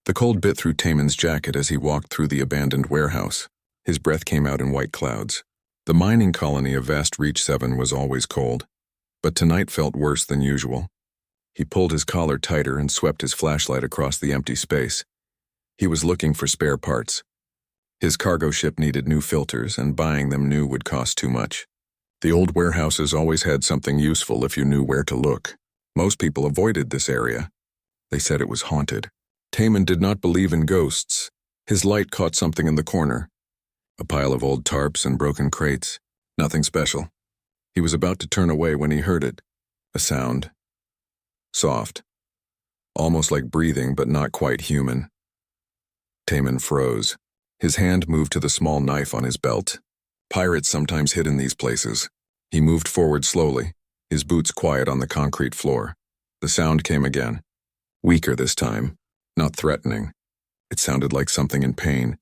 The cold bit through Taman's jacket as he walked through the abandoned warehouse. His breath came out in white clouds. The mining colony of Vast Reach 7 was always cold, but tonight felt worse than usual. He pulled his collar tighter and swept his flashlight across the empty space. He was looking for spare parts. His cargo ship needed new filters, and buying them new would cost too much. The old warehouses always had something useful if you knew where to look. Most people avoided this area. They said it was haunted. Taman did not believe in ghosts. His light caught something in the corner. A pile of old tarps and broken crates. Nothing special. He was about to turn away when he heard it. A sound. Soft. Almost like breathing, but not quite human. Taman froze. His hand moved to the small knife on his belt. Pirates sometimes hid in these places. He moved forward slowly, his boots quiet on the concrete floor. The sound came again. Weaker this time, not threatening. It sounded like something in pain.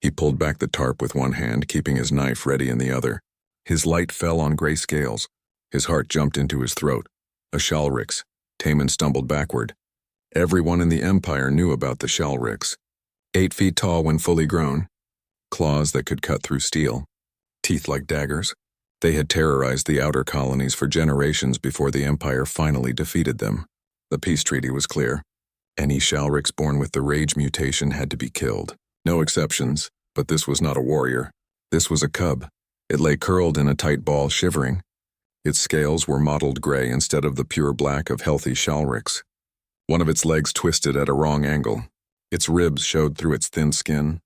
He pulled back the tarp with one hand, keeping his knife ready in the other. His light fell on gray scales. His heart jumped into his throat. A Shalrix. Taman stumbled backward. Everyone in the Empire knew about the Shalrix. 8 feet tall when fully grown. Claws that could cut through steel. Teeth like daggers. They had terrorized the outer colonies for generations before the Empire finally defeated them. The peace treaty was clear. Any Shalrix born with the rage mutation had to be killed. No exceptions, but this was not a warrior. This was a cub. It lay curled in a tight ball, shivering. Its scales were mottled gray instead of the pure black of healthy Shalrix. One of its legs twisted at a wrong angle. Its ribs showed through its thin skin.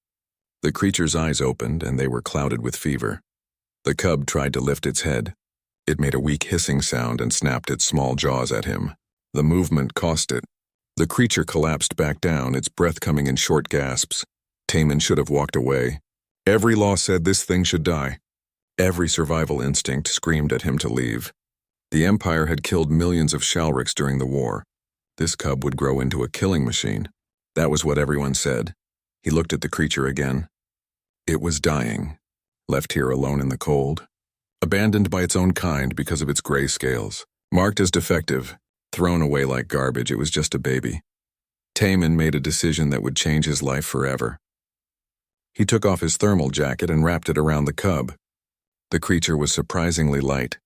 The creature's eyes opened, and they were clouded with fever. The cub tried to lift its head. It made a weak hissing sound and snapped its small jaws at him. The movement cost it. The creature collapsed back down, its breath coming in short gasps. Taman should have walked away. Every law said this thing should die. Every survival instinct screamed at him to leave. The Empire had killed millions of Shalrix during the war. This cub would grow into a killing machine. That was what everyone said. He looked at the creature again. It was dying, left here alone in the cold, abandoned by its own kind because of its gray scales, marked as defective, thrown away like garbage. It was just a baby. Taman made a decision that would change his life forever. He took off his thermal jacket and wrapped it around the cub. The creature was surprisingly light.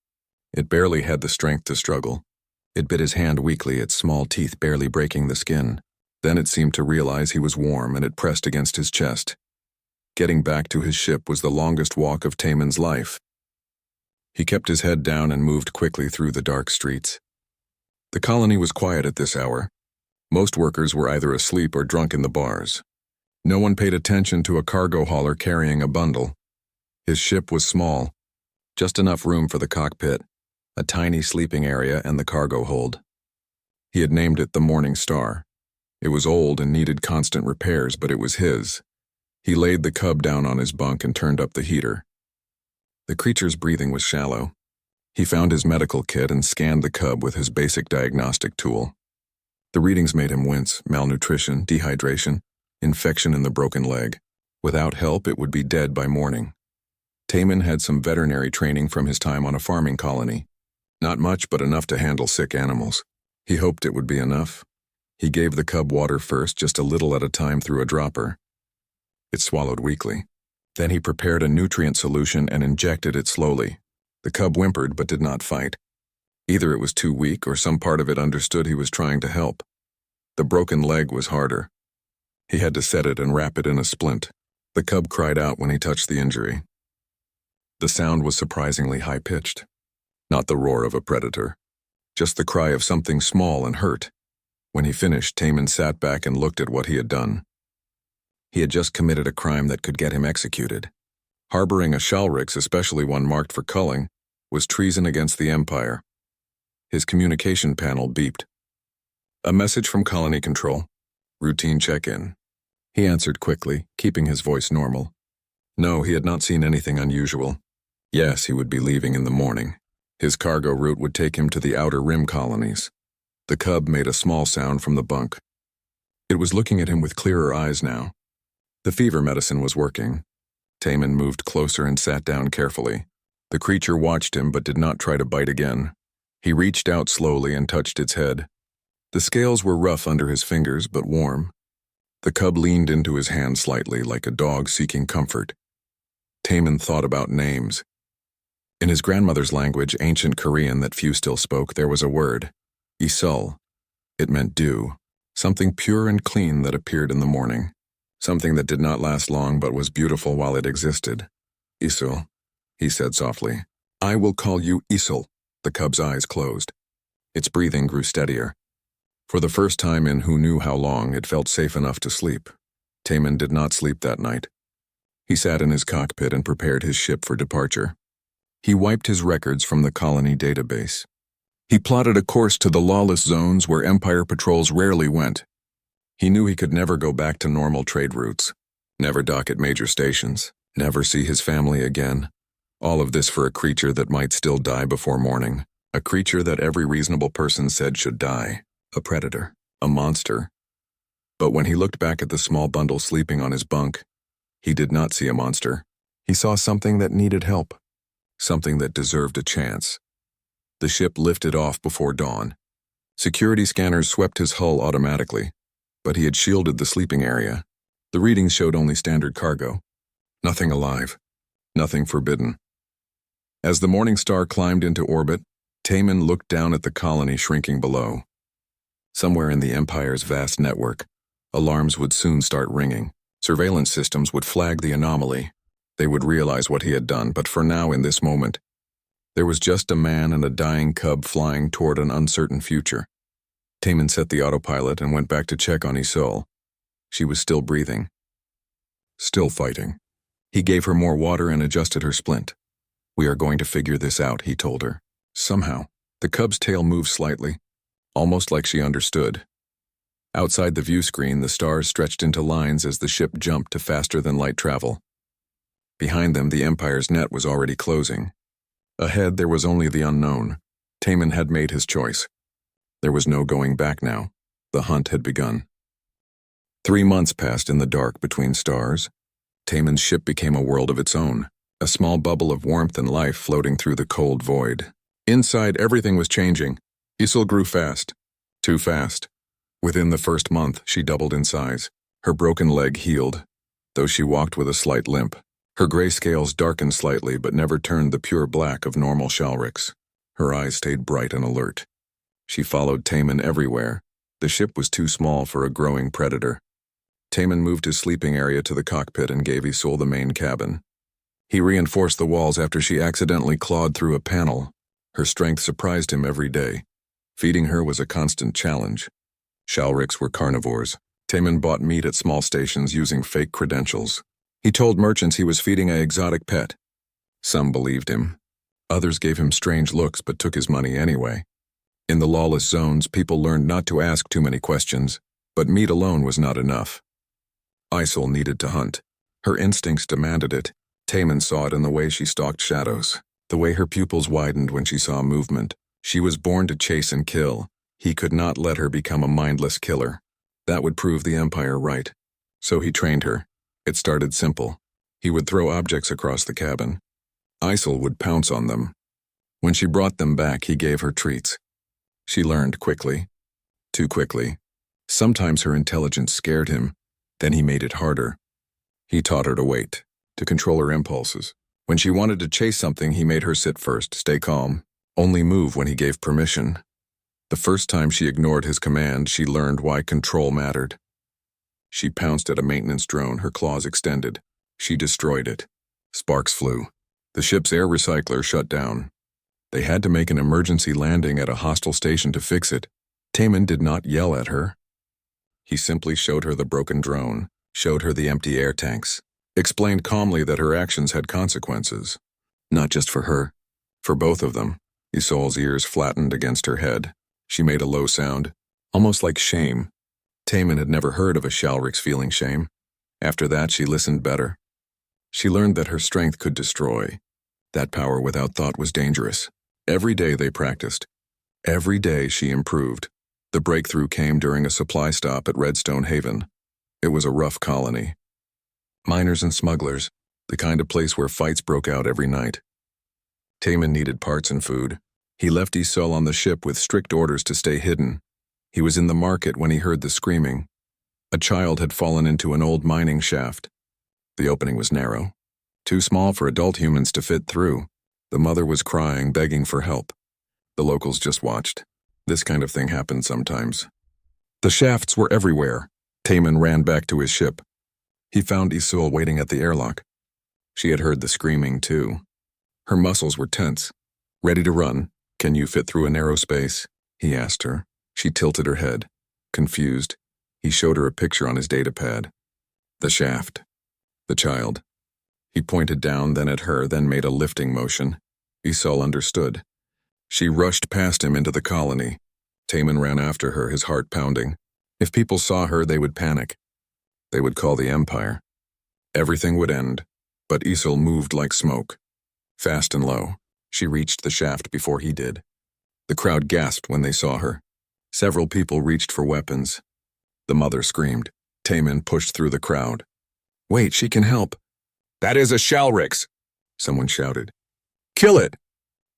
It barely had the strength to struggle. It bit his hand weakly, its small teeth barely breaking the skin. Then it seemed to realize he was warm, and it pressed against his chest. Getting back to his ship was the longest walk of Taman's life. He kept his head down and moved quickly through the dark streets. The colony was quiet at this hour. Most workers were either asleep or drunk in the bars. No one paid attention to a cargo hauler carrying a bundle. His ship was small, just enough room for the cockpit, a tiny sleeping area, and the cargo hold. He had named it the Morning Star. It was old and needed constant repairs, but it was his. He laid the cub down on his bunk and turned up the heater. The creature's breathing was shallow. He found his medical kit and scanned the cub with his basic diagnostic tool. The readings made him wince: malnutrition, dehydration, infection in the broken leg. Without help, it would be dead by morning. Taman had some veterinary training from his time on a farming colony. Not much, but enough to handle sick animals. He hoped it would be enough. He gave the cub water first, just a little at a time through a dropper. It swallowed weakly. Then he prepared a nutrient solution and injected it slowly. The cub whimpered but did not fight. Either it was too weak or some part of it understood he was trying to help. The broken leg was harder. He had to set it and wrap it in a splint. The cub cried out when he touched the injury. The sound was surprisingly high-pitched. Not the roar of a predator. Just the cry of something small and hurt. When he finished, Taman sat back and looked at what he had done. He had just committed a crime that could get him executed. Harboring a Shalrix, especially one marked for culling, was treason against the Empire. His communication panel beeped. A message from Colony Control. Routine check-in. He answered quickly, keeping his voice normal. No, he had not seen anything unusual. Yes, he would be leaving in the morning. His cargo route would take him to the outer rim colonies. The cub made a small sound from the bunk. It was looking at him with clearer eyes now. The fever medicine was working. Taman moved closer and sat down carefully. The creature watched him but did not try to bite again. He reached out slowly and touched its head. The scales were rough under his fingers but warm. The cub leaned into his hand slightly, like a dog seeking comfort. Taemin thought about names. In his grandmother's language, ancient Korean that few still spoke, there was a word, Isul. It meant dew, something pure and clean that appeared in the morning, something that did not last long but was beautiful while it existed. Isul, he said softly. I will call you Isul. The cub's eyes closed. Its breathing grew steadier. For the first time in who knew how long, it felt safe enough to sleep. Taemin did not sleep that night. He sat in his cockpit and prepared his ship for departure. He wiped his records from the colony database. He plotted a course to the lawless zones where Empire patrols rarely went. He knew he could never go back to normal trade routes, never dock at major stations, never see his family again. All of this for a creature that might still die before morning, a creature that every reasonable person said should die, a predator, a monster. But when he looked back at the small bundle sleeping on his bunk, he did not see a monster. He saw something that needed help, something that deserved a chance. The ship lifted off before dawn. Security scanners swept his hull automatically, but he had shielded the sleeping area. The readings showed only standard cargo. Nothing alive, nothing forbidden. As the morning star climbed into orbit, Taemin looked down at the colony shrinking below. Somewhere in the Empire's vast network, alarms would soon start ringing. Surveillance systems would flag the anomaly. They would realize what he had done, but for now, in this moment, there was just a man and a dying cub flying toward an uncertain future. Taemin set the autopilot and went back to check on Isul. She was still breathing. Still fighting. He gave her more water and adjusted her splint. We are going to figure this out, he told her. Somehow, the cub's tail moved slightly, almost like she understood. Outside the view screen, the stars stretched into lines as the ship jumped to faster-than-light travel. Behind them, the Empire's net was already closing. Ahead, there was only the unknown. Taemin had made his choice. There was no going back now. The hunt had begun. 3 months passed in the dark between stars. Taemin's ship became a world of its own, a small bubble of warmth and life floating through the cold void. Inside, everything was changing. Isul grew fast. Too fast. Within the first month, she doubled in size. Her broken leg healed, though she walked with a slight limp. Her gray scales darkened slightly but never turned the pure black of normal Shalrics. Her eyes stayed bright and alert. She followed Taemin everywhere. The ship was too small for a growing predator. Taemin moved his sleeping area to the cockpit and gave Isul the main cabin. He reinforced the walls after she accidentally clawed through a panel. Her strength surprised him every day. Feeding her was a constant challenge. Shalrics were carnivores. Taemin bought meat at small stations using fake credentials. He told merchants he was feeding an exotic pet. Some believed him. Others gave him strange looks but took his money anyway. In the lawless zones, people learned not to ask too many questions, but meat alone was not enough. Isul needed to hunt. Her instincts demanded it. Taemin saw it in the way she stalked shadows, the way her pupils widened when she saw movement. She was born to chase and kill. He could not let her become a mindless killer. That would prove the Empire right. So he trained her. It started simple. He would throw objects across the cabin. Isul would pounce on them. When she brought them back, he gave her treats. She learned quickly. Too quickly. Sometimes her intelligence scared him. Then he made it harder. He taught her to wait, to control her impulses. When she wanted to chase something, he made her sit first, stay calm, only move when he gave permission. The first time she ignored his command, she learned why control mattered. She pounced at a maintenance drone, her claws extended. She destroyed it. Sparks flew. The ship's air recycler shut down. They had to make an emergency landing at a hostile station to fix it. Taemin did not yell at her. He simply showed her the broken drone, showed her the empty air tanks, explained calmly that her actions had consequences. Not just for her, for both of them. Isol's ears flattened against her head. She made a low sound, almost like shame. Taemin had never heard of a Shalrix feeling shame. After that, she listened better. She learned that her strength could destroy. That power without thought was dangerous. Every day they practiced. Every day she improved. The breakthrough came during a supply stop at Redstone Haven. It was a rough colony. Miners and smugglers, the kind of place where fights broke out every night. Taemin needed parts and food. He left Isul on the ship with strict orders to stay hidden. He was in the market when he heard the screaming. A child had fallen into an old mining shaft. The opening was narrow, too small for adult humans to fit through. The mother was crying, begging for help. The locals just watched. This kind of thing happened sometimes. The shafts were everywhere. Taman ran back to his ship. He found Isul waiting at the airlock. She had heard the screaming, too. Her muscles were tense. Ready to run. "Can you fit through a narrow space?" he asked her. She tilted her head. Confused, he showed her a picture on his datapad. The shaft. The child. He pointed down, then at her, then made a lifting motion. Isul understood. She rushed past him into the colony. Taman ran after her, his heart pounding. If people saw her, they would panic. They would call the Empire. Everything would end, but Isul moved like smoke. Fast and low, she reached the shaft before he did. The crowd gasped when they saw her. Several people reached for weapons. The mother screamed. Taman pushed through the crowd. "Wait, she can help." "That is a Shalrix," someone shouted. "Kill it!"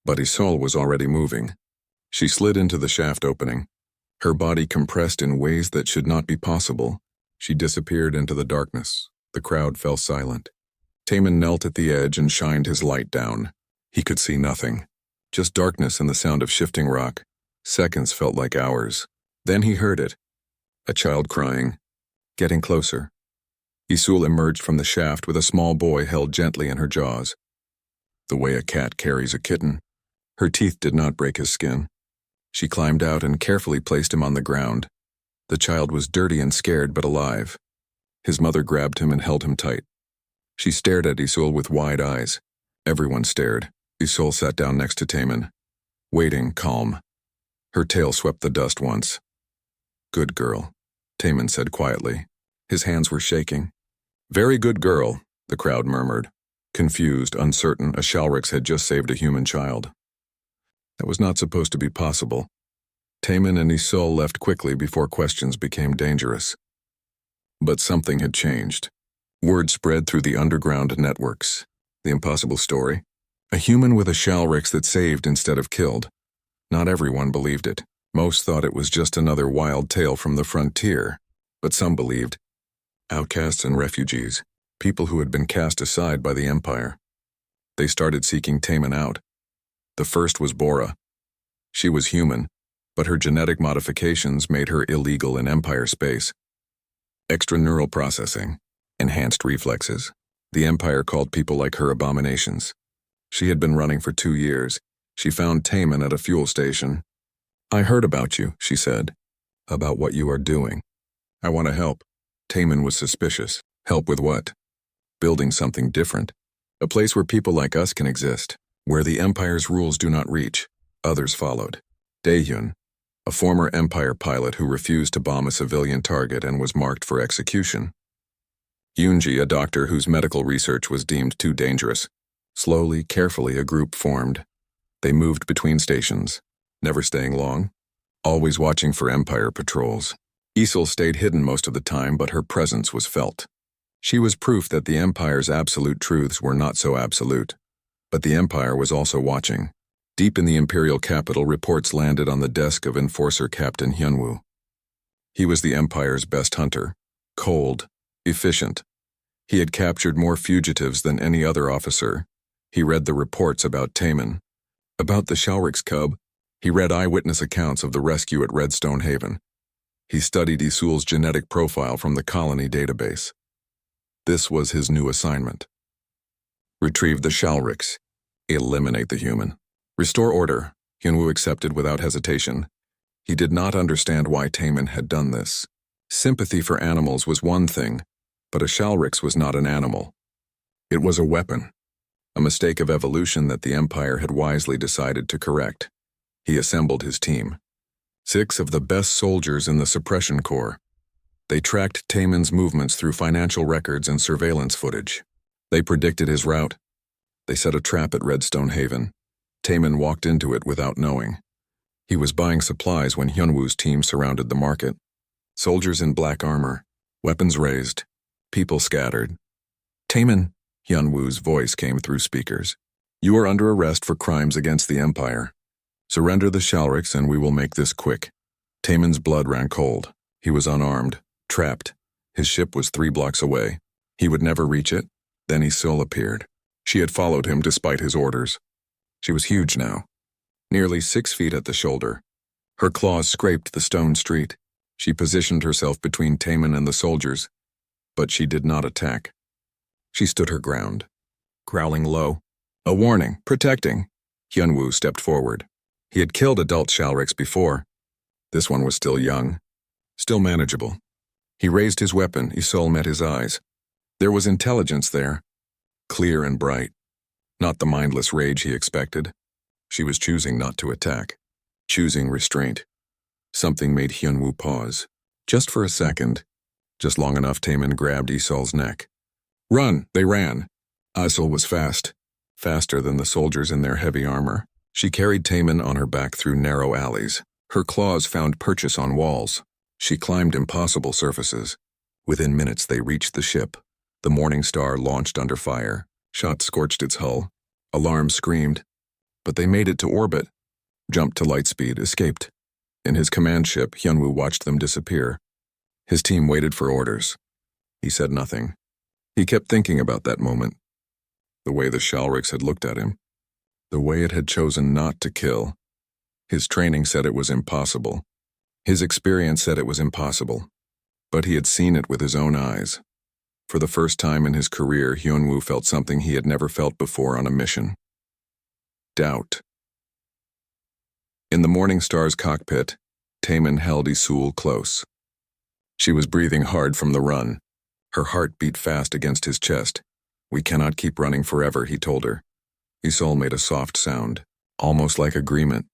But Isul was already moving. She slid into the shaft opening. Her body compressed in ways that should not be possible. She disappeared into the darkness. The crowd fell silent. Taman knelt at the edge and shined his light down. He could see nothing. Just darkness and the sound of shifting rock. Seconds felt like hours. Then he heard it. A child crying. Getting closer. Isul emerged from the shaft with a small boy held gently in her jaws. The way a cat carries a kitten. Her teeth did not break his skin. She climbed out and carefully placed him on the ground. The child was dirty and scared but alive. His mother grabbed him and held him tight. She stared at Isul with wide eyes. Everyone stared. Isul sat down next to Taman, waiting, calm. Her tail swept the dust once. "Good girl," Taman said quietly. His hands were shaking. "Very good girl," the crowd murmured. Confused, uncertain, a Shalrix had just saved a human child. That was not supposed to be possible. Taman and Isul left quickly before questions became dangerous. But something had changed. Word spread through the underground networks. The impossible story. A human with a Shalrix that saved instead of killed. Not everyone believed it. Most thought it was just another wild tale from the frontier. But some believed. Outcasts and refugees. People who had been cast aside by the Empire. They started seeking Taman out. The first was Bora. She was human, but her genetic modifications made her illegal in Empire space. Extra neural processing. Enhanced reflexes. The Empire called people like her abominations. She had been running for 2 years. She found Taman at a fuel station. "I heard about you," she said. "About what you are doing. I want to help." Taman was suspicious. Help with what? Building something different. A place where people like us can exist. Where the Empire's rules do not reach. Others followed. Daehyun, a former Empire pilot who refused to bomb a civilian target and was marked for execution. Yoonji, a doctor whose medical research was deemed too dangerous. Slowly, carefully, a group formed. They moved between stations, never staying long, always watching for Empire patrols. Isul stayed hidden most of the time, but her presence was felt. She was proof that the Empire's absolute truths were not so absolute. But the Empire was also watching. Deep in the Imperial capital, reports landed on the desk of Enforcer Captain Hyunwoo. He was the Empire's best hunter. Cold, efficient. He had captured more fugitives than any other officer. He read the reports about Taman. About the Shalrix cub, he read eyewitness accounts of the rescue at Redstone Haven. He studied Isul's genetic profile from the colony database. This was his new assignment. Retrieve the Shalrix. Eliminate the human. Restore order, Hyunwoo accepted without hesitation. He did not understand why Taman had done this. Sympathy for animals was one thing, but a Shalrix was not an animal. It was a weapon. A mistake of evolution that the Empire had wisely decided to correct. He assembled his team. 6 of the best soldiers in the Suppression Corps. They tracked Taman's movements through financial records and surveillance footage. They predicted his route. They set a trap at Redstone Haven. Taman walked into it without knowing. He was buying supplies when Hyunwoo's team surrounded the market. Soldiers in black armor, weapons raised, people scattered. "Taman," Hyunwoo's voice came through speakers. "You are under arrest for crimes against the Empire. Surrender the Shalrix and we will make this quick." Taman's blood ran cold. He was unarmed, trapped, His ship was 3 blocks away. He would never reach it. Then Isil appeared. She had followed him despite his orders. She was huge now, nearly 6 feet at the shoulder. Her claws scraped the stone street. She positioned herself between Taemin and the soldiers, but she did not attack. She stood her ground, growling low. A warning, protecting. Hyunwoo stepped forward. He had killed adult Shalriks before. This one was still young, still manageable. He raised his weapon. Isil met his eyes. There was intelligence there, clear and bright. Not the mindless rage he expected. She was choosing not to attack, choosing restraint. Something made Hyunwoo pause. Just for a second, just long enough Taemin grabbed Isol's neck. Run! They ran. Isil was fast, faster than the soldiers in their heavy armor. She carried Taemin on her back through narrow alleys. Her claws found purchase on walls. She climbed impossible surfaces. Within minutes they reached the ship. The Morning Star launched under fire. Shots scorched its hull. Alarms screamed. But they made it to orbit, jumped to light speed, escaped. In his command ship, Hyunwoo watched them disappear. His team waited for orders. He said nothing. He kept thinking about that moment. The way the Shalriks had looked at him. The way it had chosen not to kill. His training said it was impossible. His experience said it was impossible. But he had seen it with his own eyes. For the first time in his career, Hyunwoo felt something he had never felt before on a mission. Doubt. In the Morning Star's cockpit, Taemin held Isul close. She was breathing hard from the run. Her heart beat fast against his chest. We cannot keep running forever, he told her. Isul made a soft sound, almost like agreement.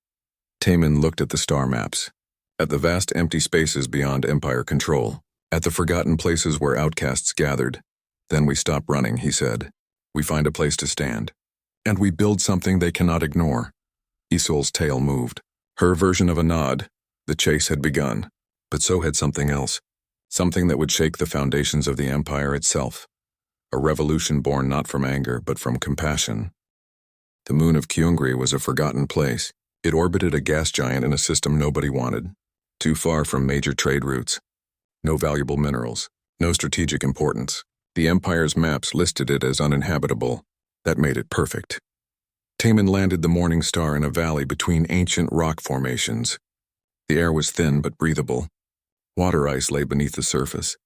Taemin looked at the star maps, at the vast empty spaces beyond Empire control, at the forgotten places where outcasts gathered. Then we stop running, he said. We find a place to stand. And we build something they cannot ignore. Isol's tail moved. Her version of a nod. The chase had begun. But so had something else. Something that would shake the foundations of the Empire itself. A revolution born not from anger, but from compassion. The moon of Kyungri was a forgotten place. It orbited a gas giant in a system nobody wanted. Too far from major trade routes. No valuable minerals. No strategic importance. The Empire's maps listed it as uninhabitable. That made it perfect. Taemin landed the Morning Star in a valley between ancient rock formations. The air was thin but breathable. Water ice lay beneath the surface.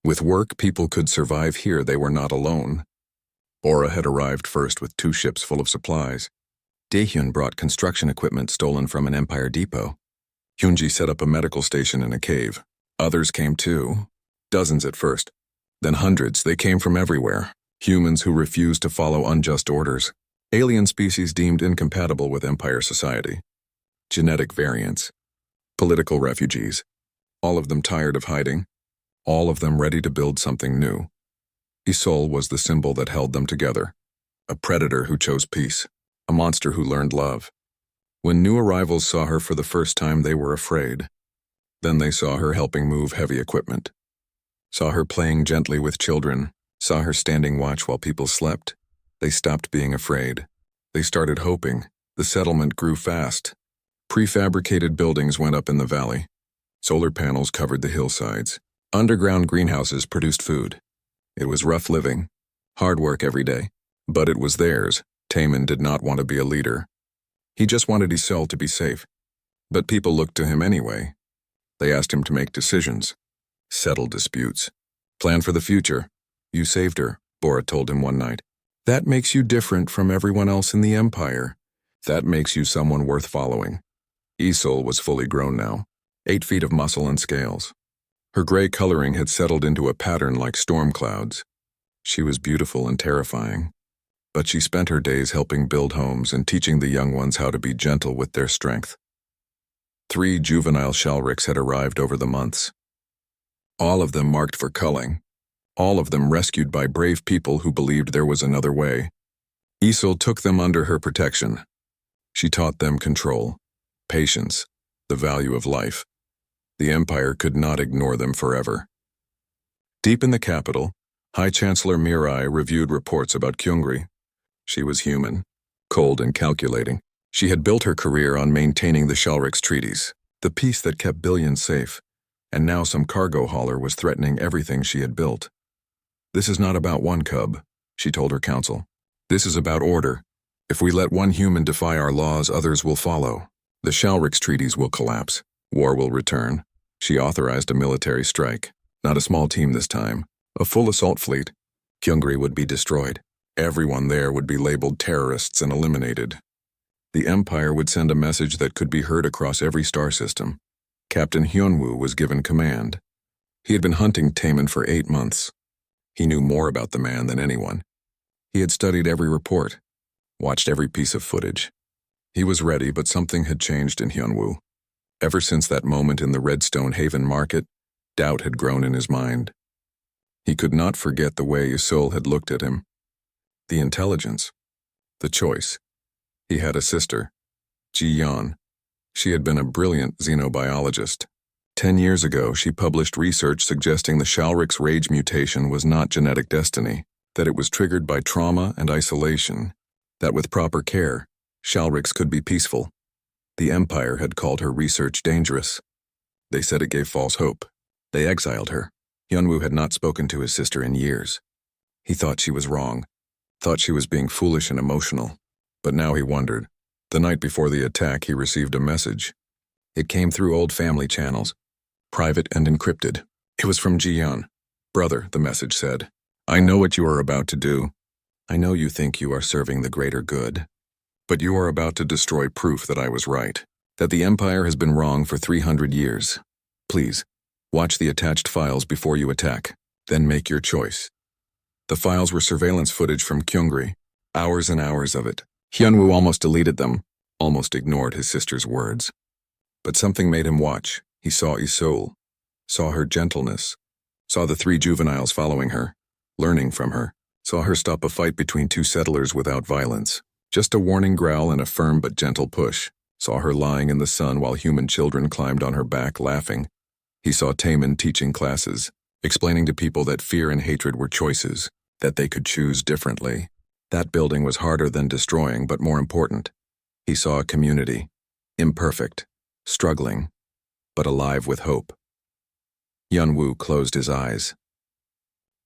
With work, people could survive here. They were not alone. Bora had arrived first with 2 ships full of supplies. Daehyun brought construction equipment stolen from an Empire depot. Hyunji set up a medical station in a cave. Others came too. Dozens at first. Then hundreds. They came from everywhere. Humans who refused to follow unjust orders. Alien species deemed incompatible with Empire society. Genetic variants. Political refugees. All of them tired of hiding. All of them ready to build something new. Isul was the symbol that held them together. A predator who chose peace. A monster who learned love. When new arrivals saw her for the first time, they were afraid. Then they saw her helping move heavy equipment. Saw her playing gently with children. Saw her standing watch while people slept. They stopped being afraid. They started hoping. The settlement grew fast. Prefabricated buildings went up in the valley. Solar panels covered the hillsides. Underground greenhouses produced food. It was rough living. Hard work every day. But it was theirs. Taemin did not want to be a leader. He just wanted Isul to be safe. But people looked to him anyway. They asked him to make decisions. Settle disputes. Plan for the future. You saved her, Bora told him one night. That makes you different from everyone else in the Empire. That makes you someone worth following. Isul was fully grown now, 8 feet of muscle and scales. Her gray coloring had settled into a pattern like storm clouds. She was beautiful and terrifying. But she spent her days helping build homes and teaching the young ones how to be gentle with their strength. 3 juvenile Shalriks had arrived over the months. All of them marked for culling. All of them rescued by brave people who believed there was another way. Isul took them under her protection. She taught them control, patience, the value of life. The Empire could not ignore them forever. Deep in the capital, High Chancellor Mirai reviewed reports about Kyungri. She was human, cold and calculating. She had built her career on maintaining the Shalriks' treaties, the peace that kept billions safe. and now some cargo hauler was threatening everything she had built. "This is not about one cub," she told her council. "This is about order. If we let one human defy our laws, others will follow. The Shalrix treaties will collapse. War will return." She authorized a military strike. Not a small team this time. A full assault fleet. Kyungri would be destroyed. Everyone there would be labeled terrorists and eliminated. The Empire would send a message that could be heard across every star system. Captain Hyunwoo was given command. He had been hunting Taemin for 8 months. He knew more about the man than anyone. He had studied every report, watched every piece of footage. He was ready, but something had changed in Hyunwoo. Ever since that moment in the Redstone Haven market, doubt had grown in his mind. He could not forget the way Isolde had looked at him. The intelligence. The choice. He had a sister, Ji-yeon. She had been a brilliant xenobiologist. 10 years ago, she published research suggesting the Shalrix rage mutation was not genetic destiny, that it was triggered by trauma and isolation, that with proper care, Shalrix could be peaceful. The Empire had called her research dangerous. They said it gave false hope. They exiled her. Hyunwoo had not spoken to his sister in years. He thought she was wrong, thought she was being foolish and emotional. But now he wondered. The night before the attack, he received a message. It came through old family channels, private and encrypted. It was from Ji-yeon. "Brother," the message said, "I know what you are about to do. I know you think you are serving the greater good. But you are about to destroy proof that I was right, that the Empire has been wrong for 300 years. Please, watch the attached files before you attack, then make your choice." The files were surveillance footage from Kyungri, hours and hours of it. Hyunwoo almost deleted them, almost ignored his sister's words. But something made him watch. He saw Isolde, saw her gentleness, saw the 3 juveniles following her, learning from her, saw her stop a fight between 2 settlers without violence. Just a warning growl and a firm but gentle push. Saw her lying in the sun while human children climbed on her back laughing. He saw Taemin teaching classes, explaining to people that fear and hatred were choices, that they could choose differently. That building was harder than destroying, but more important. He saw a community, imperfect, struggling, but alive with hope. Hyunwoo closed his eyes.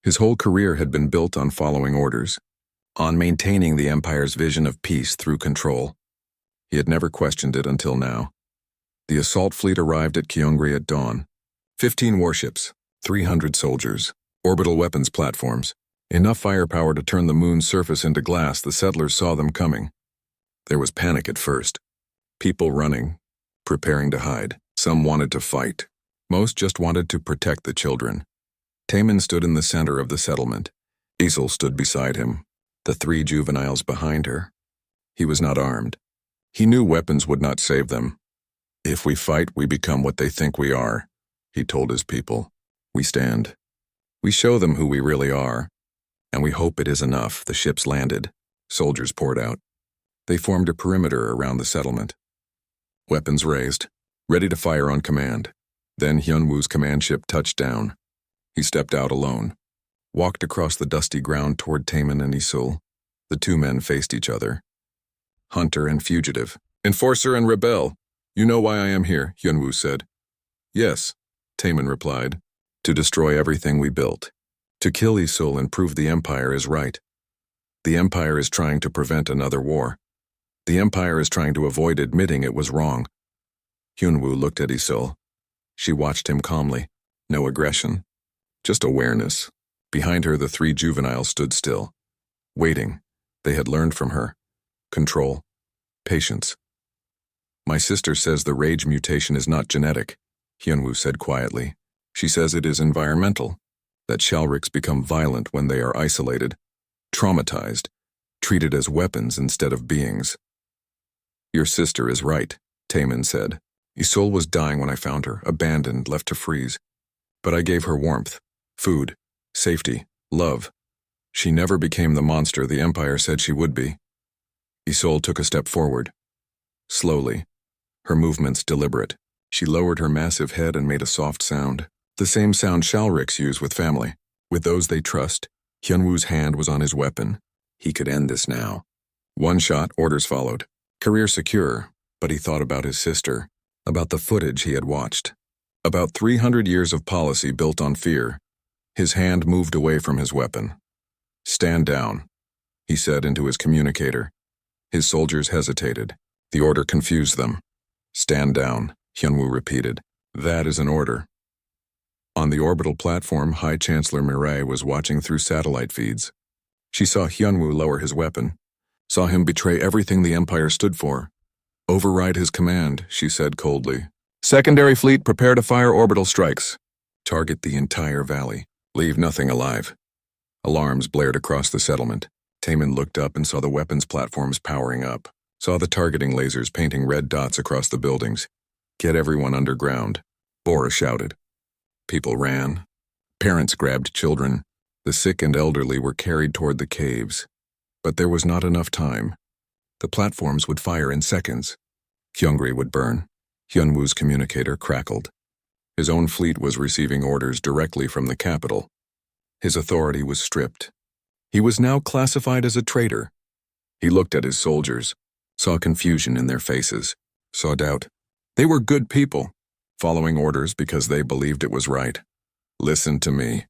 His whole career had been built on following orders, on maintaining the Empire's vision of peace through control. He had never questioned it until now. The assault fleet arrived at Kyungri at dawn. 15 warships, 300 soldiers, orbital weapons platforms, enough firepower to turn the moon's surface into glass. The settlers saw them coming. There was panic at first. People running, preparing to hide. Some wanted to fight. Most just wanted to protect the children. Taemin stood in the center of the settlement. Isolde stood beside him, the 3 juveniles behind her. He was not armed. He knew weapons would not save them. "If we fight, we become what they think we are," he told his people. "We stand. We show them who we really are. And we hope it is enough." The ships landed. Soldiers poured out. They formed a perimeter around the settlement. Weapons raised, ready to fire on command. Then Hyunwoo's command ship touched down. He stepped out alone, walked across the dusty ground toward Taemin and Isolde. The 2 men faced each other. Hunter and fugitive. "Enforcer and rebel. You know why I am here," Hyunwoo said. "Yes," Taemin replied. "To destroy everything we built. To kill Isolde and prove the Empire is right. The Empire is trying to prevent another war. The Empire is trying to avoid admitting it was wrong." Hyunwoo looked at Isolde. She watched him calmly. No aggression, just awareness. Behind her, the 3 juveniles stood still, waiting. They had learned from her. Control. Patience. "My sister says the rage mutation is not genetic," Hyunwoo said quietly. "She says it is environmental, that Shalrix become violent when they are isolated, traumatized, treated as weapons instead of beings." "Your sister is right," Taemin said. "Isolde was dying when I found her, abandoned, left to freeze. But I gave her warmth, food, safety, love. She never became the monster the Empire said she would be." Isolde took a step forward. Slowly, her movements deliberate. She lowered her massive head and made a soft sound. The same sound Shalrix use with family. With those they trust. Hyunwoo's hand was on his weapon. He could end this now. 1 shot, orders followed. Career secure, but he thought about his sister, about the footage he had watched. About 300 years of policy built on fear. His hand moved away from his weapon. "Stand down," he said into his communicator. His soldiers hesitated. The order confused them. "Stand down," Hyunwoo repeated. "That is an order." On the orbital platform, High Chancellor Mirai was watching through satellite feeds. She saw Hyunwoo lower his weapon, saw him betray everything the Empire stood for. "Override his command," she said coldly. "Secondary fleet, prepare to fire orbital strikes. Target the entire valley. Leave nothing alive." Alarms blared across the settlement. Taemin looked up and saw the weapons platforms powering up, saw the targeting lasers painting red dots across the buildings. "Get everyone underground," Bora shouted. People ran. Parents grabbed children. The sick and elderly were carried toward the caves. But there was not enough time. The platforms would fire in seconds. Kyungri would burn. Hyunwoo's communicator crackled. His own fleet was receiving orders directly from the capital. His authority was stripped. He was now classified as a traitor. He looked at his soldiers, saw confusion in their faces, saw doubt. They were good people, following orders because they believed it was right. "Listen to me,"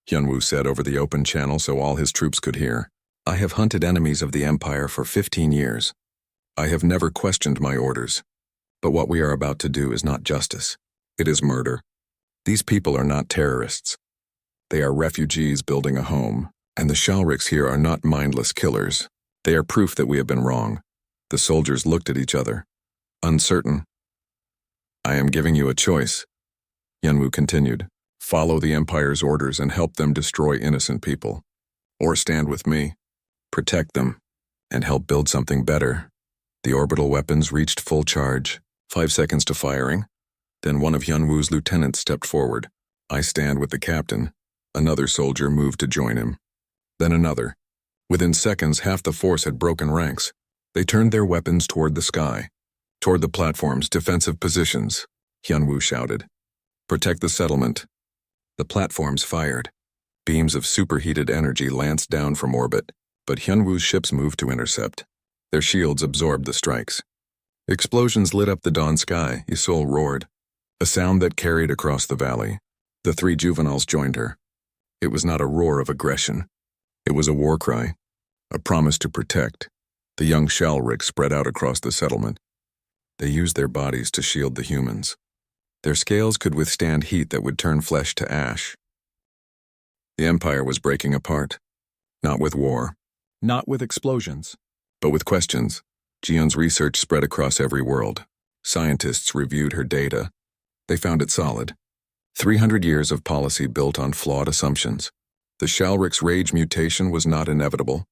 Hyunwoo said over the open channel so all his troops could hear. "I have hunted enemies of the Empire for 15 years. I have never questioned my orders. But what we are about to do is not justice. It is murder. These people are not terrorists. They are refugees building a home, and the Shalriks here are not mindless killers. They are proof that we have been wrong." The soldiers looked at each other, uncertain. "I am giving you a choice," Hyunwoo continued. "Follow the Empire's orders and help them destroy innocent people. Or stand with me, protect them, and help build something better." The orbital weapons reached full charge, 5 seconds to firing. Then one of Hyunwoo's lieutenants stepped forward. "I stand with the captain." Another soldier moved to join him. Then another. Within seconds, half the force had broken ranks. They turned their weapons toward the sky, toward the platform's defensive positions. Hyunwoo shouted, "Protect the settlement." The platforms fired. Beams of superheated energy lanced down from orbit, but Hyunwoo's ships moved to intercept. Their shields absorbed the strikes. Explosions lit up the dawn sky. Isolde roared, a sound that carried across the valley. The 3 juveniles joined her. It was not a roar of aggression. It was a war cry, a promise to protect. The young Shalrik spread out across the settlement. They used their bodies to shield the humans. Their scales could withstand heat that would turn flesh to ash. The Empire was breaking apart. Not with war, not with explosions, but with questions. Jion's research spread across every world. Scientists reviewed her data. They found it solid. 300 years of policy built on flawed assumptions. The Shalrik's rage mutation was not inevitable.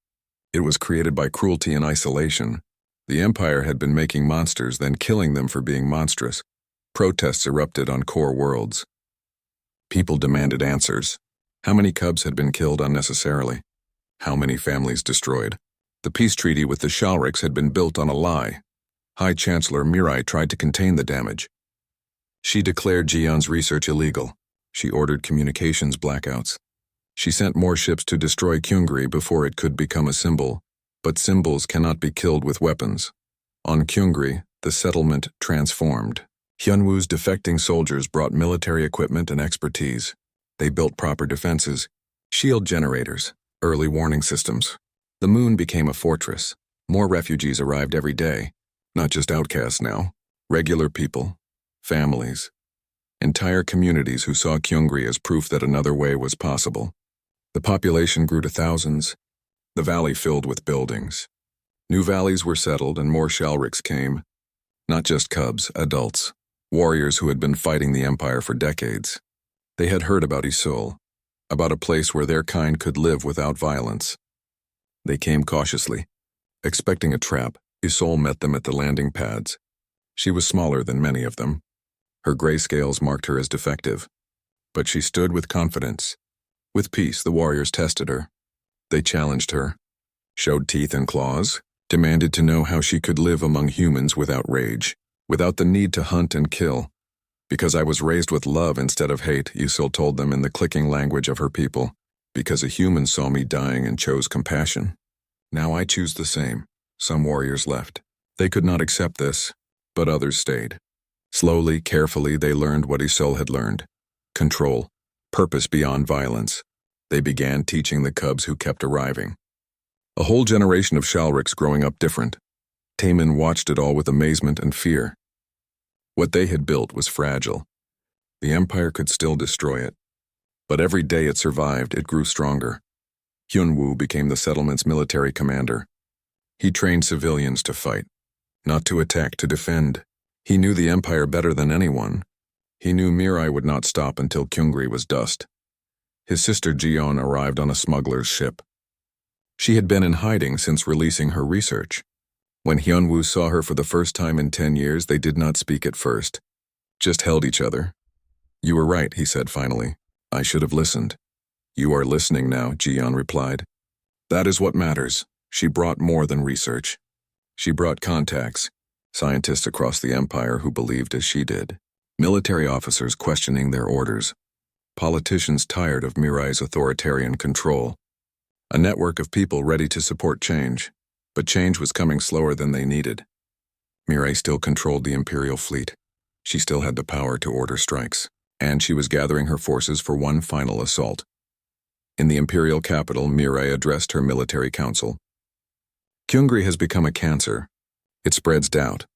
It was created by cruelty and isolation. The Empire had been making monsters, then killing them for being monstrous. Protests erupted on core worlds. People demanded answers. How many cubs had been killed unnecessarily? How many families destroyed? The peace treaty with the Shalriks had been built on a lie. High Chancellor Mirai tried to contain the damage. She declared Jion's research illegal. She ordered communications blackouts. She sent more ships to destroy Kyungri before it could become a symbol. But symbols cannot be killed with weapons. On Kyungri, the settlement transformed. Hyunwoo's defecting soldiers brought military equipment and expertise. They built proper defenses, shield generators, early warning systems. The moon became a fortress. More refugees arrived every day. Not just outcasts now. Regular people. Families. Entire communities who saw Kyungri as proof that another way was possible. The population grew to thousands. The valley filled with buildings. New valleys were settled and more Shalriks came. Not just cubs, adults. Warriors who had been fighting the Empire for decades. They had heard about Isolde, about a place where their kind could live without violence. They came cautiously. Expecting a trap, Isolde met them at the landing pads. She was smaller than many of them. Her gray scales marked her as defective. But she stood with confidence. With peace, the warriors tested her. They challenged her, showed teeth and claws, demanded to know how she could live among humans without rage, without the need to hunt and kill. "Because I was raised with love instead of hate," Isolde told them in the clicking language of her people. "Because a human saw me dying and chose compassion. Now I choose the same." Some warriors left. They could not accept this, but others stayed. Slowly, carefully, they learned what Isolde had learned. Control. Purpose beyond violence. They began teaching the cubs who kept arriving. A whole generation of Shalrics growing up different. Taman watched it all with amazement and fear. What they had built was fragile. The Empire could still destroy it. But every day it survived, it grew stronger. Hyunwoo became the settlement's military commander. He trained civilians to fight, not to attack, to defend. He knew the Empire better than anyone. He knew Mirai would not stop until Kyungri was dust. His sister Jeon arrived on a smuggler's ship. She had been in hiding since releasing her research. When Hyunwoo saw her for the first time in 10 years, they did not speak at first, just held each other. "You were right," he said finally. "I should have listened." "You are listening now," Jeon replied. "That is what matters." She brought more than research. She brought contacts, scientists across the Empire who believed as she did, military officers questioning their orders, politicians tired of Mirai's authoritarian control, a network of people ready to support change, but change was coming slower than they needed. Mirai still controlled the Imperial fleet. She still had the power to order strikes, and she was gathering her forces for one final assault. In the Imperial capital, Mirai addressed her military council. Kyungri has become a cancer. It spreads doubt.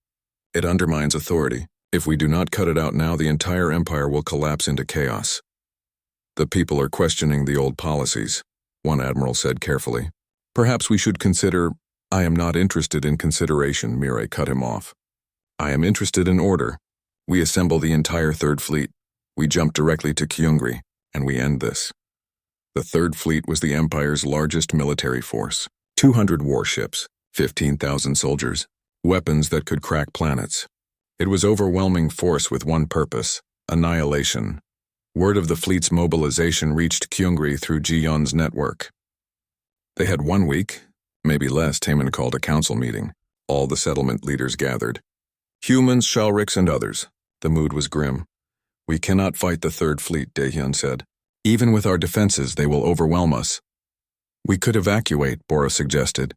It undermines authority. If we do not cut it out now, the entire empire will collapse into chaos. The people are questioning the old policies, one admiral said carefully. Perhaps we should consider— "I am not interested in consideration," Mirai cut him off. "I am interested in order. We assemble the entire Third Fleet. We jump directly to Kyungri, and we end this." The Third Fleet was the Empire's largest military force. 200 warships, 15,000 soldiers, weapons that could crack planets. It was overwhelming force with one purpose: annihilation. Word of the fleet's mobilization reached Kyungri through Jeon's network. They had 1 week, maybe less. Taman called a council meeting. All the settlement leaders gathered. Humans, Shalrics, and others. The mood was grim. "We cannot fight the Third Fleet," Daehyun said. "Even with our defenses, they will overwhelm us." "We could evacuate," Bora suggested.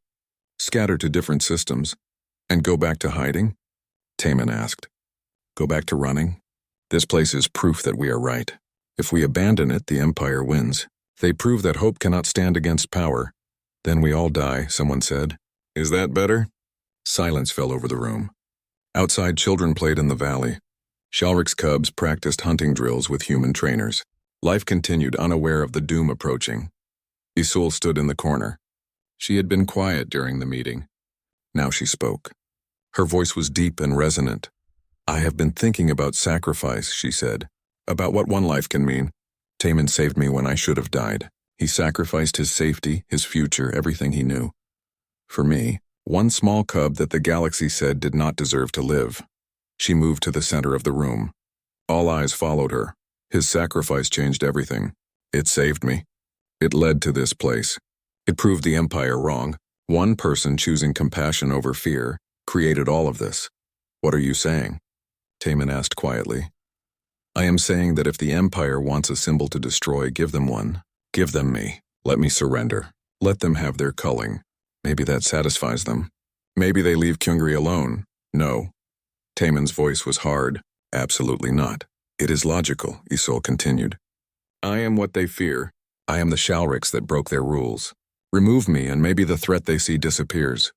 "Scatter to different systems." "And go back to hiding?" Taman asked. "Go back to running? This place is proof that we are right. If we abandon it, the Empire wins. They prove that hope cannot stand against power. Then we all die," someone said. "Is that better?" Silence fell over the room. Outside, children played in the valley. Shalric's cubs practiced hunting drills with human trainers. Life continued, unaware of the doom approaching. Isolde stood in the corner. She had been quiet during the meeting. Now she spoke. Her voice was deep and resonant. "I have been thinking about sacrifice," she said. "About what one life can mean. Taman saved me when I should have died. He sacrificed his safety, his future, everything he knew. For me, one small cub that the galaxy said did not deserve to live." She moved to the center of the room. All eyes followed her. His sacrifice changed everything. It saved me. It led to this place. It proved the Empire wrong. One person choosing compassion over fear created all of this. "What are you saying?" Taman asked quietly. "I am saying that if the Empire wants a symbol to destroy, give them one. Give them me. Let me surrender. Let them have their culling. Maybe that satisfies them. Maybe they leave Kyungri alone." "No." Taman's voice was hard. "Absolutely not. It is logical," Isolde continued. "I am what they fear. I am the Shalrics that broke their rules. Remove me and maybe the threat they see disappears.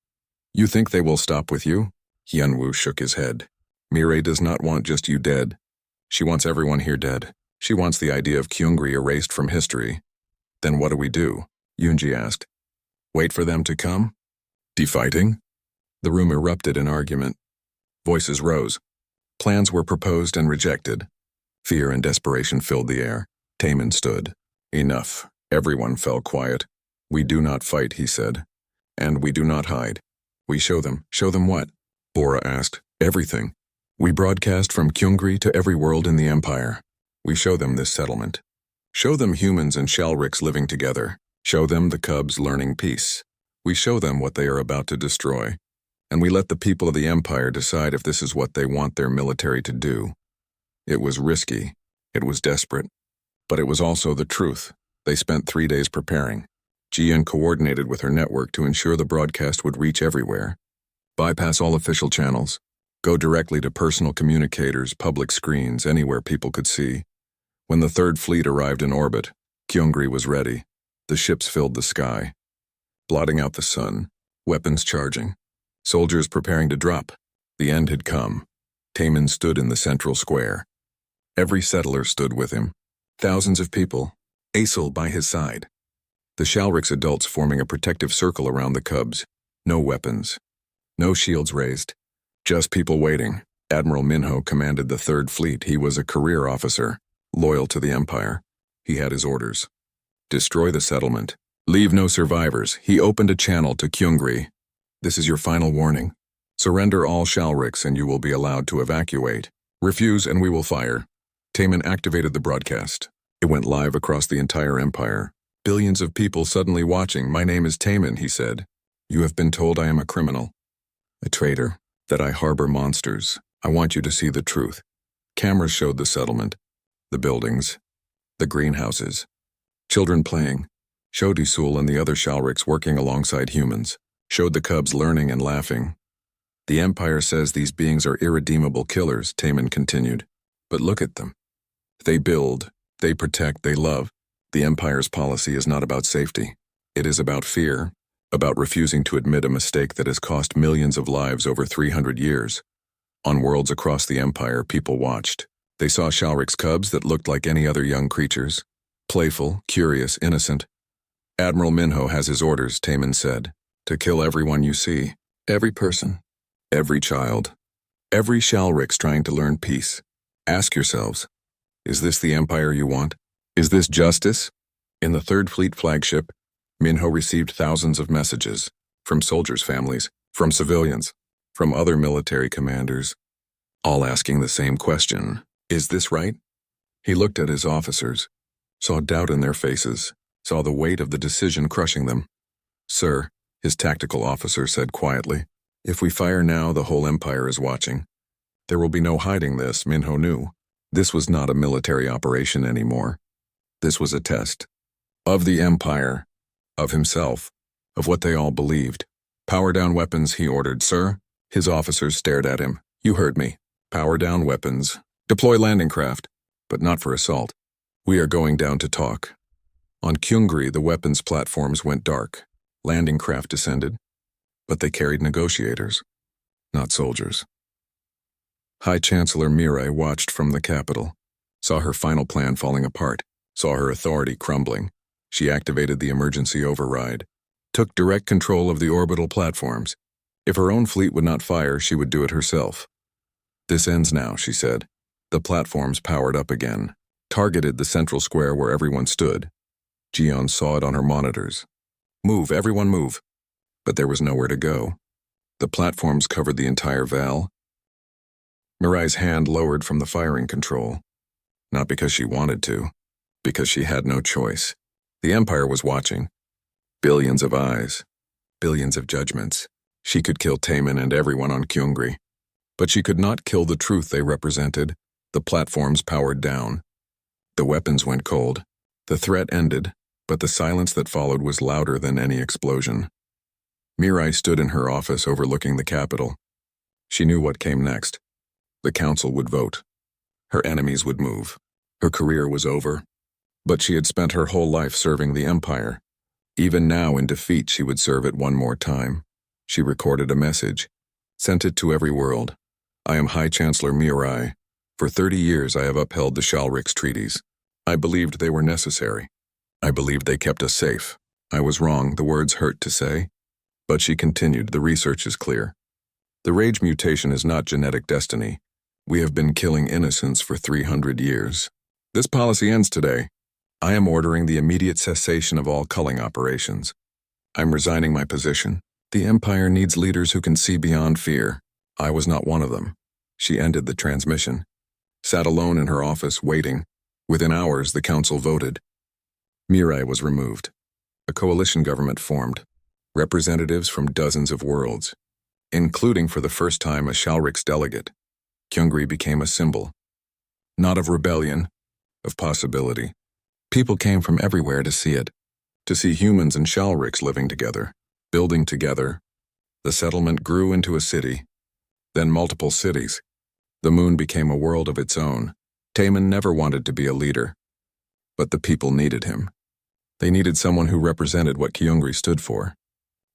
You think they will stop with you?" Hyunwoo shook his head. "Mirai does not want just you dead. She wants everyone here dead. She wants the idea of Kyungri erased from history." "Then what do we do?" Yoonji asked. "Wait for them to come? Defighting?" The room erupted in argument. Voices rose. Plans were proposed and rejected. Fear and desperation filled the air. Taman stood. "Enough." Everyone fell quiet. "We do not fight," he said. "And we do not hide. We show them." "Show them what?" Bora asked. "Everything. We broadcast from Kyungri to every world in the Empire. We show them this settlement. Show them humans and Shalrics living together. Show them the cubs learning peace. We show them what they are about to destroy. And we let the people of the Empire decide if this is what they want their military to do." It was risky. It was desperate. But it was also the truth. They spent 3 days preparing. Jeon coordinated with her network to ensure the broadcast would reach everywhere, bypass all official channels. Go directly to personal communicators, public screens, anywhere people could see. When the Third Fleet arrived in orbit, Kyungri was ready. The ships filled the sky, blotting out the sun, weapons charging, soldiers preparing to drop. The end had come. Taemin stood in the central square. Every settler stood with him. Thousands of people, Aesel by his side. The Shalrix adults forming a protective circle around the cubs. No weapons. No shields raised. Just people waiting. Admiral Minho commanded the Third Fleet. He was a career officer, loyal to the Empire. He had his orders. Destroy the settlement. Leave no survivors. He opened a channel to Kyungri. This is your final warning. Surrender all Shalrix and you will be allowed to evacuate. Refuse and we will fire. Taemin activated the broadcast. It went live across the entire Empire. Billions of people suddenly watching. My name is Taemin, he said. You have been told I am a criminal, a traitor, that I harbor monsters. I want you to see the truth. Cameras showed the settlement, the buildings, the greenhouses, children playing, showed Isul and the other Shalrix working alongside humans, showed the cubs learning and laughing. The Empire says these beings are irredeemable killers, Taemin continued. But look at them. They build, they protect, they love. The Empire's policy is not about safety. It is about fear, about refusing to admit a mistake that has cost millions of lives over 300 years. On worlds across the Empire, people watched. They saw Shalrix cubs that looked like any other young creatures. Playful, curious, innocent. Admiral Minho has his orders, Taemin said, to kill everyone you see. Every person. Every child. Every Shalrix trying to learn peace. Ask yourselves, is this the Empire you want? Is this justice? In the Third Fleet flagship, Minho received thousands of messages from soldiers' families, from civilians, from other military commanders, all asking the same question, is this right? He looked at his officers, saw doubt in their faces, saw the weight of the decision crushing them. Sir, his tactical officer said quietly, if we fire now, the whole Empire is watching. There will be no hiding this, Minho knew. This was not a military operation anymore. This was a test. Of the Empire. Of himself. Of what they all believed. Power down weapons, he ordered, sir. His officers stared at him. You heard me. Power down weapons. Deploy landing craft. But not for assault. We are going down to talk. On Kyungri, the weapons platforms went dark. Landing craft descended. But they carried negotiators, not soldiers. High Chancellor Mirai watched from the capital, saw her final plan falling apart, saw her authority crumbling. She activated the emergency override, took direct control of the orbital platforms. If her own fleet would not fire, she would do it herself. This ends now, she said. The platforms powered up again, targeted the central square where everyone stood. Jiyeon saw it on her monitors. Move, everyone move. But there was nowhere to go. The platforms covered the entire Val. Mirai's hand lowered from the firing control. Not because she wanted to, because she had no choice. The Empire was watching. Billions of eyes. Billions of judgments. She could kill Taemin and everyone on Kyungri. But she could not kill the truth they represented. The platforms powered down. The weapons went cold. The threat ended, but the silence that followed was louder than any explosion. Mirai stood in her office overlooking the capital. She knew what came next. The council would vote. Her enemies would move. Her career was over. But she had spent her whole life serving the Empire. Even now in defeat she would serve it one more time. She recorded a message, sent it to every world. I am High Chancellor Mirai. For 30 years I have upheld the Shalrix treaties. I believed they were necessary. I believed they kept us safe. I was wrong, the words hurt to say. But she continued, the research is clear. The rage mutation is not genetic destiny. We have been killing innocents for 300 years. This policy ends today. I am ordering the immediate cessation of all culling operations. I'm resigning my position. The Empire needs leaders who can see beyond fear. I was not one of them. She ended the transmission. Sat alone in her office, waiting. Within hours, the council voted. Mirai was removed. A coalition government formed. Representatives from dozens of worlds, including for the first time a Shalrix delegate. Kyungri became a symbol. Not of rebellion, of possibility. People came from everywhere to see it, to see humans and Shalrix living together, building together. The settlement grew into a city. then multiple cities. The moon became a world of its own. Taman never wanted to be a leader, but the people needed him. They needed someone who represented what Kyungri stood for.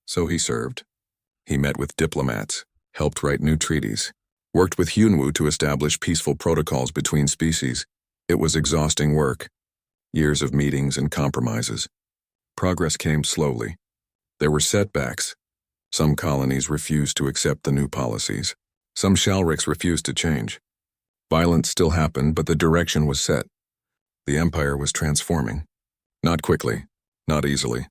So he served. He met with diplomats, helped write new treaties, worked with Hyunwoo to establish peaceful protocols between species. It was exhausting work. Years of meetings and compromises. Progress came slowly. There were setbacks. Some colonies refused to accept the new policies. Some Shalriks refused to change. Violence still happened, but the direction was set. The empire was transforming. Not quickly, not easily,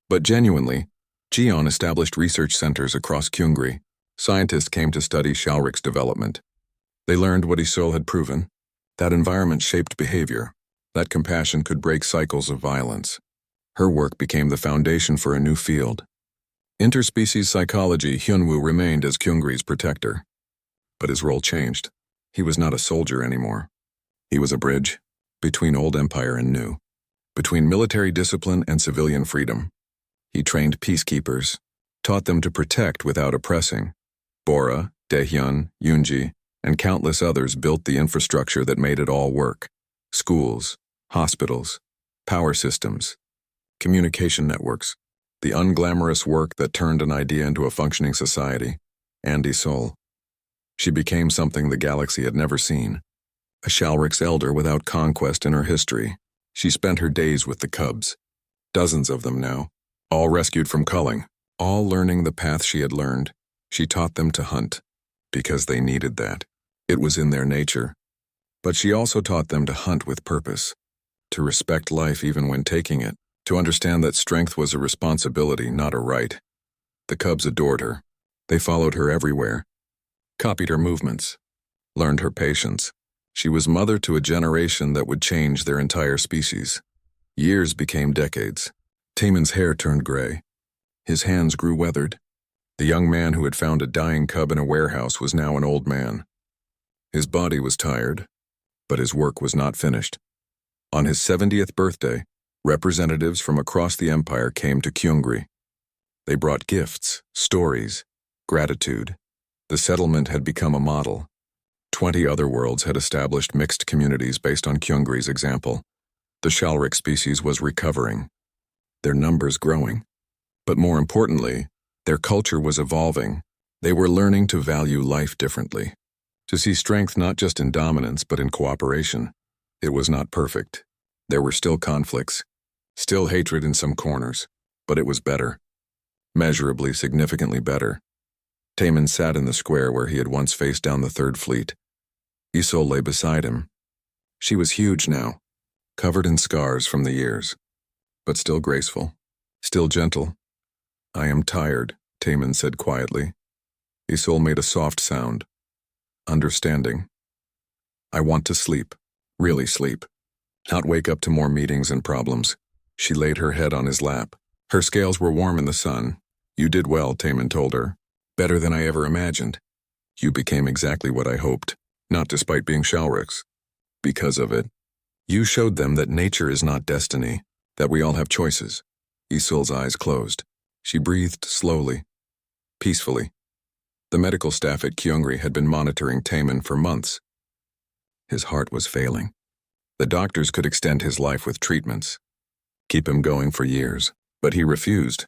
but genuinely. Jeon established research centers across Kyungri. Scientists came to study Shalrik's development. They learned what Isol had proven. That environment shaped behavior. That compassion could break cycles of violence. Her work became the foundation for a new field. Interspecies psychology. Hyunwoo remained as Kyungri's protector. But his role changed. He was not a soldier anymore. He was a bridge between old empire and new, between military discipline and civilian freedom. He trained peacekeepers, taught them to protect without oppressing. Bora, Daehyun, Yoonji, and countless others built the infrastructure that made it all work. Schools, hospitals, power systems, communication networks, the unglamorous work that turned an idea into a functioning society. And Isol. She became something the galaxy had never seen. A Shalrik's elder without conquest in her history. She spent her days with the cubs. Dozens of them now, all rescued from culling, all learning the path she had learned. She taught them to hunt, because they needed that. It was in their nature. But she also taught them to hunt with purpose, to respect life even when taking it, to understand that strength was a responsibility, not a right. The cubs adored her. They followed her everywhere, copied her movements, learned her patience. She was mother to a generation that would change their entire species. Years became decades. Taman's hair turned gray. His hands grew weathered. The young man who had found a dying cub in a warehouse was now an old man. His body was tired, but his work was not finished. On his 70th birthday, representatives from across the empire came to Kyungri. They brought gifts, stories, gratitude. The settlement had become a model. 20 other worlds had established mixed communities based on Kyungri's example. The Shalrik species was recovering, their numbers growing. But more importantly, their culture was evolving. They were learning to value life differently, to see strength not just in dominance but in cooperation. It was not perfect. There were still conflicts, still hatred in some corners, but it was better. Measurably, significantly better. Taman sat in the square where he had once faced down the Third Fleet. Isol lay beside him. She was huge now, covered in scars from the years, but still graceful, still gentle. "I am tired," Taman said quietly. Isol made a soft sound. "Understanding. I want to sleep, really sleep, not wake up to more meetings and problems." She laid her head on his lap. Her scales were warm in the sun. "You did well," Taman told her. "Better than I ever imagined. You became exactly what I hoped, not despite being Shalriks. Because of it. You showed them that nature is not destiny, that we all have choices." Isol's eyes closed. She breathed slowly, peacefully. The medical staff at Kyungri had been monitoring Taman for months. His heart was failing. The doctors could extend his life with treatments, keep him going for years, but he refused.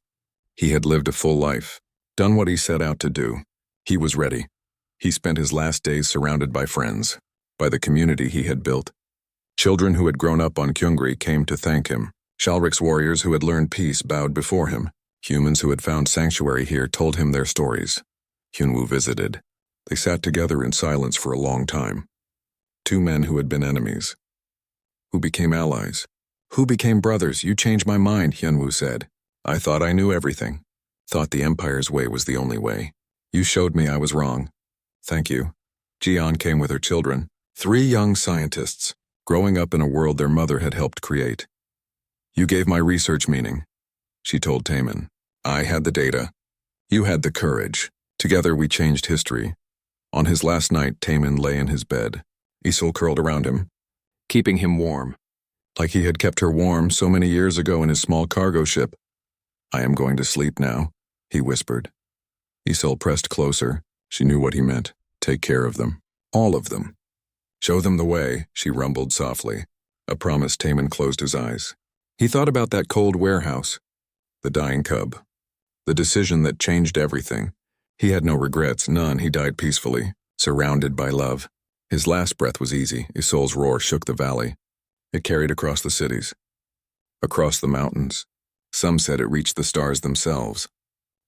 He had lived a full life, done what he set out to do. He was ready. He spent his last days surrounded by friends, by the community he had built. Children who had grown up on Kyungri came to thank him. Shalrik's warriors who had learned peace bowed before him. Humans who had found sanctuary here told him their stories. Hyunwoo visited. They sat together in silence for a long time. Two men who had been enemies, who became allies, who became brothers. "You changed my mind," Hyunwoo said. "I thought I knew everything, thought the Empire's way was the only way. You showed me I was wrong. Thank you." Jeon came with her children, 3 young scientists, growing up in a world their mother had helped create. "You gave my research meaning," she told Taman. "I had the data. You had the courage. Together we changed history." On his last night, Taman lay in his bed. Isol curled around him, keeping him warm, like he had kept her warm so many years ago in his small cargo ship. "I am going to sleep now," he whispered. Isol pressed closer. She knew what he meant. Take care of them. All of them. Show them the way, she rumbled softly. A promise. Taman closed his eyes. He thought about that cold warehouse, the dying cub, the decision that changed everything. He had no regrets, none. He died peacefully, surrounded by love. His last breath was easy. Isol's roar shook the valley. It carried across the cities, across the mountains. Some said it reached the stars themselves.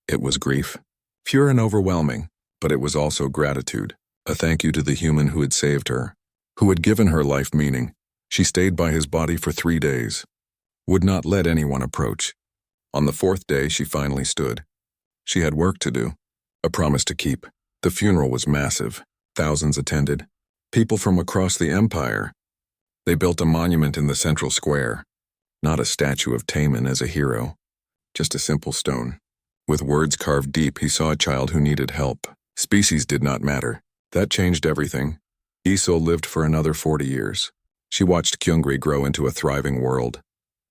It was grief, pure and overwhelming, but it was also gratitude, a thank you to the human who had saved her, who had given her life meaning. She stayed by his body for 3 days, would not let anyone approach. On the 4th day, she finally stood. She had work to do, a promise to keep. The funeral was massive. Thousands attended, people from across the empire. They built a monument in the central square, not a statue of Taman as a hero, just a simple stone. With words carved deep, he saw a child who needed help. Species did not matter. That changed everything. Isol lived for another 40 years. She watched Kyungri grow into a thriving world,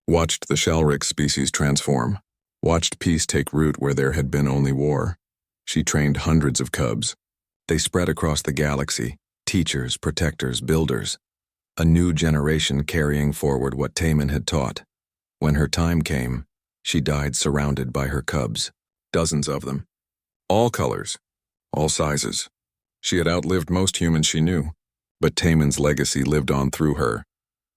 watched the Shalrik species transform, watched peace take root where there had been only war. She trained hundreds of cubs. They spread across the galaxy, teachers, protectors, builders, a new generation carrying forward what Taman had taught. When her time came, she died surrounded by her cubs, dozens of them, all colors, all sizes. She had outlived most humans she knew, but Taman's legacy lived on through her.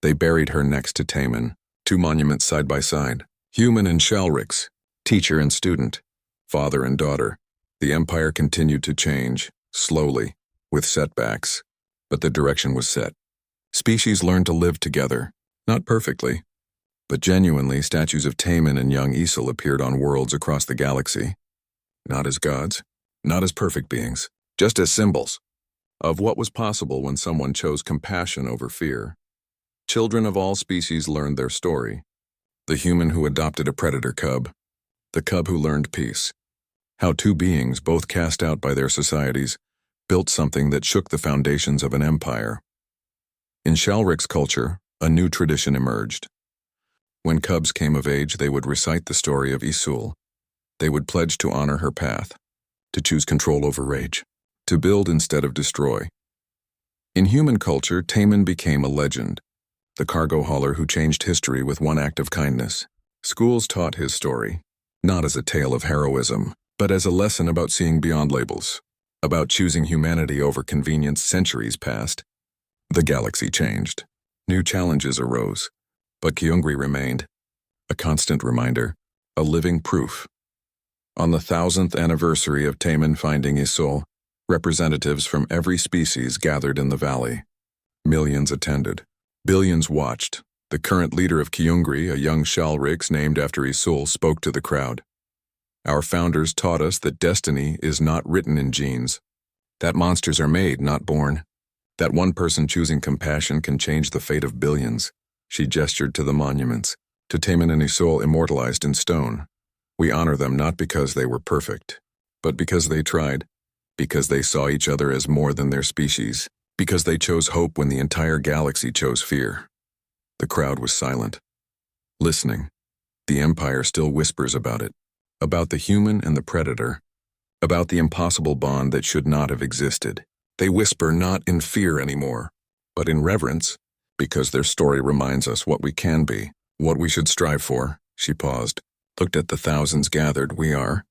They buried her next to Taman, 2 monuments side by side, human and Shalriks, teacher and student, father and daughter. The empire continued to change, slowly, with setbacks, but the direction was set. Species learned to live together, not perfectly, but genuinely. Statues of Taman and young Isol appeared on worlds across the galaxy, not as gods, not as perfect beings, just as symbols of what was possible when someone chose compassion over fear. Children of all species learned their story. The human who adopted a predator cub, the cub who learned peace. How 2 beings, both cast out by their societies, built something that shook the foundations of an empire. In Shalrik's culture, a new tradition emerged. When cubs came of age, they would recite the story of Isul. They would pledge to honor her path, to choose control over rage, to build instead of destroy. In human culture, Taman became a legend, the cargo hauler who changed history with one act of kindness. Schools taught his story, not as a tale of heroism, but as a lesson about seeing beyond labels, about choosing humanity over convenience. Centuries passed. The galaxy changed. New challenges arose, but Kyungri remained, a constant reminder, a living proof. On the 1000th anniversary of Taman finding Isol, representatives from every species gathered in the valley. Millions attended. Billions watched. The current leader of Kyungri, a young Shalriks named after Isul, spoke to the crowd. Our founders taught us that destiny is not written in genes, that monsters are made, not born, that one person choosing compassion can change the fate of billions. She gestured to the monuments, to Taman and Isul immortalized in stone. We honor them not because they were perfect, but because they tried, because they saw each other as more than their species, because they chose hope when the entire galaxy chose fear. The crowd was silent, listening. The Empire still whispers about it, about the human and the predator, about the impossible bond that should not have existed. They whisper not in fear anymore, but in reverence, because their story reminds us what we can be, what we should strive for. She paused, looked at the thousands gathered. We are